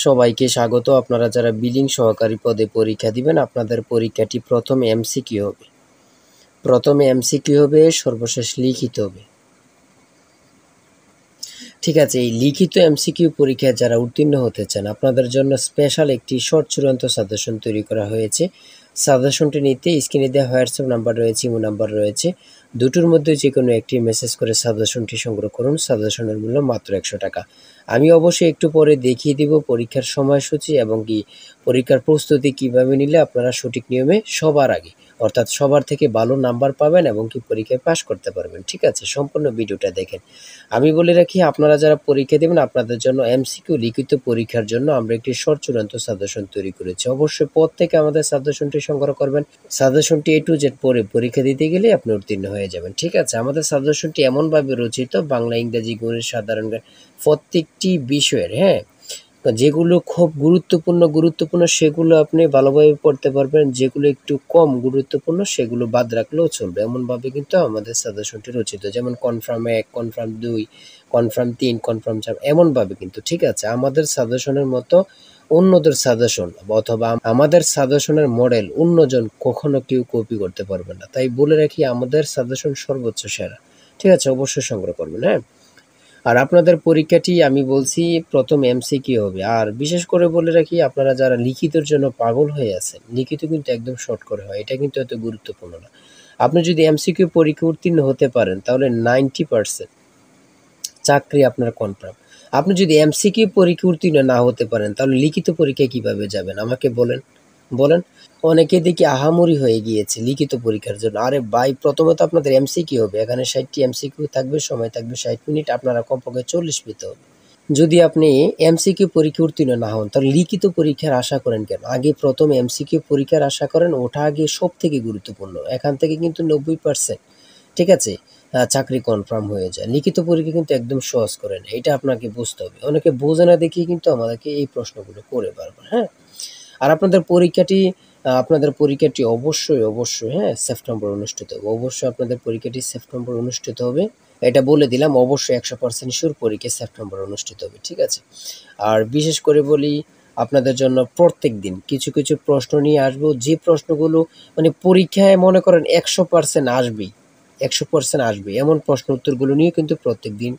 সবাইকে স্বাগত। আপনারা যারা বিলিং সহকারী পদে পরীক্ষা দিবেন, আপনাদের পরীক্ষাটি প্রথমে এমসিকিউ হবে। সর্বশেষ লিখিত হবে। ঠিক আছে, এই লিখিত এমসিকিউ পরীক্ষায় যারা উত্তীর্ণ হতে চান, আপনাদের জন্য স্পেশাল একটি শর্ট চূড়ান্ত সাজেশন তৈরি করা হয়েছে। সাজেশনটি নিতে স্ক্রিনে দেওয়া হোয়াটসঅ্যাপ নাম্বার রয়েছে, ইমো নাম্বার রয়েছে। দুটোর মধ্যে যে কোনো একটি মেসেজ করে সাজেশনটি সংগ্রহ করুন। সাজেশনের মূল্য মাত্র 100 টাকা। আমি অবশ্যই একটু পরে দেখিয়ে দিব পরীক্ষার সময়সূচি এবং কি পরীক্ষার প্রস্তুতি কিভাবে নিলে আপনারা সঠিক নিয়মে সবার আগে, অর্থাৎ সবার থেকে ভালো নাম্বার পাবেন এবং কি পরীক্ষায় পাশ করতে পারবেন। ঠিক আছে, সম্পূর্ণ ভিডিওটা দেখেন। আমি বলে রাখি, আপনারা যারা পরীক্ষা দেবেন, আপনাদের জন্য এমসিকিউ লিখিত পরীক্ষার জন্য আমরা একটি শর্ট চূড়ান্ত সাজেশন তৈরি করেছি। অবশ্যই পদ থেকে আমাদের সাজেশনটি সংগ্রহ করবেন। সাজেশনটি A to Z পড়ে পরীক্ষা দিতে গেলে আপনি উত্তীর্ণ হয়ে যাবেন। ঠিক আছে, আমাদের সাজেশনটি এমনভাবে রচিত, বাংলা, ইংরেজি, গণিত, সাধারণ জ্ঞান প্রত্যেকটি বিষয়ের, যেগুলো খুব গুরুত্বপূর্ণ সেগুলো আপনি ভালোভাবে পড়তে পারবেন। যেগুলো একটু কম গুরুত্বপূর্ণ সেগুলো বাদ রাখলেও চলবে। এমনভাবে কিন্তু আমাদের সাজেশনটি রচিত, যেমন কনফার্ম 1, কনফার্ম 2, কনফার্ম 3, কনফার্ম 4, এমনভাবে কিন্তু। ঠিক আছে, আমাদের সাজেশনের মতো অন্যদের সাজেশন অথবা আমাদের সাজেশনের মডেল অন্যজন কখনো কেউ কপি করতে পারবে না। তাই বলে রাখি, আমাদের সাজেশন সর্বোচ্চ সেরা। ঠিক আছে, অবশ্যই সংগ্রহ করবেন। আর আপনাদের পরীক্ষাটি আমি বলছি প্রথম এমসিকিউ হবে। আর বিশেষ করে বলে রাখি, আপনারা যারা লিখিতের জন্য পাগল হয়ে আছেন, লিখিত কিন্তু একদম শর্ট করে হয়, এটা কিন্তু এত গুরুত্বপূর্ণ না। আপনি যদি এমসিকিউ পরীক্ষা উত্তীর্ণ হতে পারেন, তাহলে 90% চাকরি আপনার কনফার্ম। আপনি যদি এমসিকিউ পরীক্ষা উত্তীর্ণ না হতে পারেন, তাহলে লিখিত পরীক্ষায় কিভাবে যাবেন আমাকে বলেন। অনেকে দেখি আহামরি হয়ে গিয়েছে লিখিত পরীক্ষার জন্য। আরে ভাই, প্রথমে তো আপনাদের এমসিকিউ হবে, এখানে 60টি এমসিকিউ থাকবে, সময় থাকবে 60 মিনিট, আপনারা কমপক্ষে 40 পেতে হবে। যদি আপনি এমসিকিউ পরীক্ষা উত্তীর্ণ না হন, তাহলে লিখিত পরীক্ষার আশা করেন কেন? আগে প্রথম এমসিকিউ পরীক্ষার আশা করেন, ওটা আগে সব থেকে গুরুত্বপূর্ণ। এখান থেকে কিন্তু 90%, ঠিক আছে, চাকরি কনফার্ম হয়ে যায়। লিখিত পরীক্ষা কিন্তু একদম সহজ করে না, এটা আপনাকে বুঝতে হবে। অনেকে বোঝে না দেখিয়ে কিন্তু আমাদেরকে এই প্রশ্নগুলো করে বারবার। আর আপনাদের পরীক্ষাটি অবশ্যই সেপ্টেম্বর অনুষ্ঠিত হবে। অবশ্যই আপনাদের পরীক্ষাটি সেপ্টেম্বর অনুষ্ঠিত হবে, এটা বলে দিলাম। অবশ্যই 100% শিওর পরীক্ষা সেপ্টেম্বর অনুষ্ঠিত হবে। ঠিক আছে, আর বিশেষ করে বলি, আপনাদের জন্য প্রত্যেক দিন কিছু কিছু প্রশ্ন নিয়ে আসবো, যে প্রশ্নগুলো মানে পরীক্ষায় মনে করেন 100% আসবেই, 100% আসবে, এমন প্রশ্ন উত্তরগুলো নিয়ে কিন্তু প্রত্যেক দিন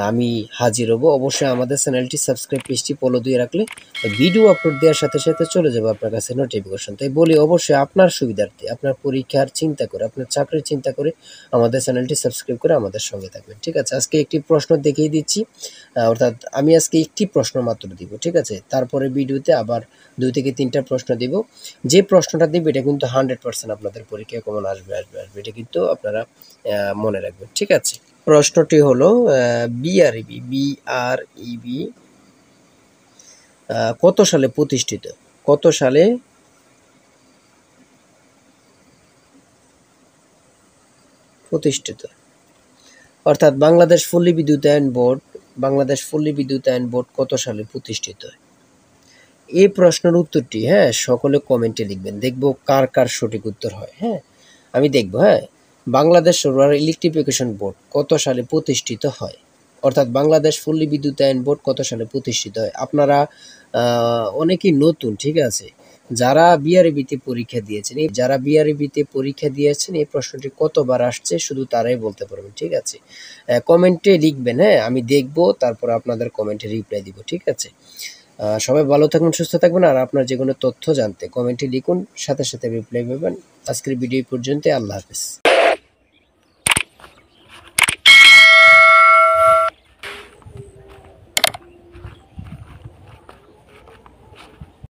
আমি হাজির হব। অবশ্যই আমাদের চ্যানেলটি সাবস্ক্রাইব, পেজটি ফলো দিয়ে রাখলে ভিডিও আপলোড দেওয়ার সাথে সাথে চলে যাবে আপনার কাছে নোটিফিকেশন। তাই বলি, অবশ্যই আপনার সুবিধার্থে, আপনার পরীক্ষার চিন্তা করে, আপনার চাকরির চিন্তা করে আমাদের চ্যানেলটি সাবস্ক্রাইব করে আমাদের সঙ্গে থাকবেন। ঠিক আছে, আজকে একটি প্রশ্ন দেখিয়ে দিচ্ছি, অর্থাৎ আমি আজকে একটি প্রশ্ন মাত্র দিব। ঠিক আছে, তারপরে ভিডিওতে আবার 2 থেকে 3টা প্রশ্ন দিব। যে প্রশ্নটা দিব এটা কিন্তু 100% আপনাদের পরীক্ষায় কমন আসবে। এটা কিন্তু আপনারা মনে রাখবেন। ঠিক আছে, প্রশ্নটি হলো বিআরইবি কত সালে প্রতিষ্ঠিত? কত সালে প্রতিষ্ঠিত? অর্থাৎ বাংলাদেশ পল্লী বিদ্যুতায়ন বোর্ড কত সালে প্রতিষ্ঠিত হয়? এই প্রশ্নের উত্তরটি সকলে কমেন্টে লিখবেন, দেখবো কার কার সঠিক উত্তর হয়। আমি দেখবো। বাংলাদেশ রুরাল ইলেকট্রিফিকেশন বোর্ড কত সালে প্রতিষ্ঠিত হয়? অর্থাৎ বাংলাদেশ পল্লী বিদ্যুতায়ন বোর্ড কত সালে প্রতিষ্ঠিত হয়? আপনারা অনেকেই নতুন, ঠিক আছে, যারা বিআরইবিতে পরীক্ষা দিয়েছেন, এই প্রশ্নটি কতবার আসছে শুধু তারাই বলতে পারবেন। ঠিক আছে, কমেন্টে লিখবেন। আমি দেখবো, তারপর আপনাদের কমেন্টে রিপ্লাই দিব। ঠিক আছে, সবাই ভালো থাকবেন, সুস্থ থাকবেন। আর আপনার যে কোনো তথ্য জানতে কমেন্টে লিখুন, সাথে সাথে রিপ্লাই পাবেন। আজকের ভিডিও পর্যন্ত, আল্লাহ হাফেজ।